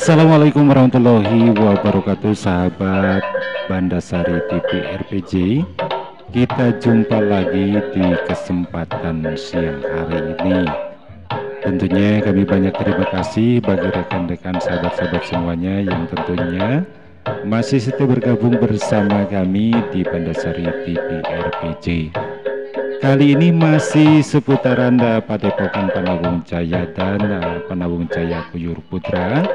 Assalamualaikum warahmatullahi wabarakatuh, sahabat Bandasari TV RPG. Kita jumpa lagi di kesempatan siang hari ini. Tentunya kami banyak terima kasih bagi rekan-rekan sahabat-sahabat semuanya yang tentunya masih setia bergabung bersama kami di Bandasari TV RPG. Kali ini masih seputaran Padepokan Panawung Jaya dan Panawung Jaya Kuyur Putra.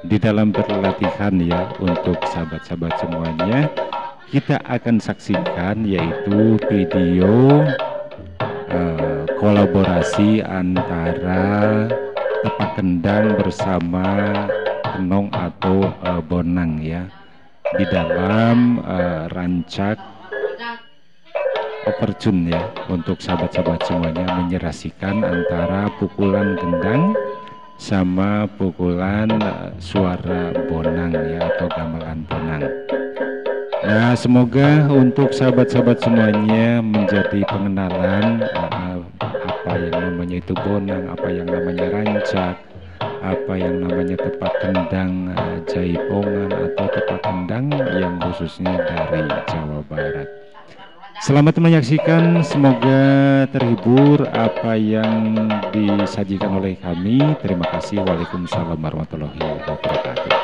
Di dalam berlatihan ya, untuk sahabat-sahabat semuanya, kita akan saksikan yaitu video kolaborasi antara tepak kendang bersama kenong atau bonang ya, di dalam rancak overtune ya, untuk sahabat-sahabat semuanya menyerasikan antara pukulan gendang sama pukulan suara bonang ya, atau gamelan bonang. Nah, semoga untuk sahabat-sahabat semuanya menjadi pengenalan apa yang namanya itu bonang, apa yang namanya rancak, apa yang namanya tepak kendang jaipongan atau tepak kendang yang khususnya dari Jawa Barat. Selamat menyaksikan, semoga terhibur apa yang disajikan oleh kami. Terima kasih. Waalaikumsalam warahmatullahi wabarakatuh.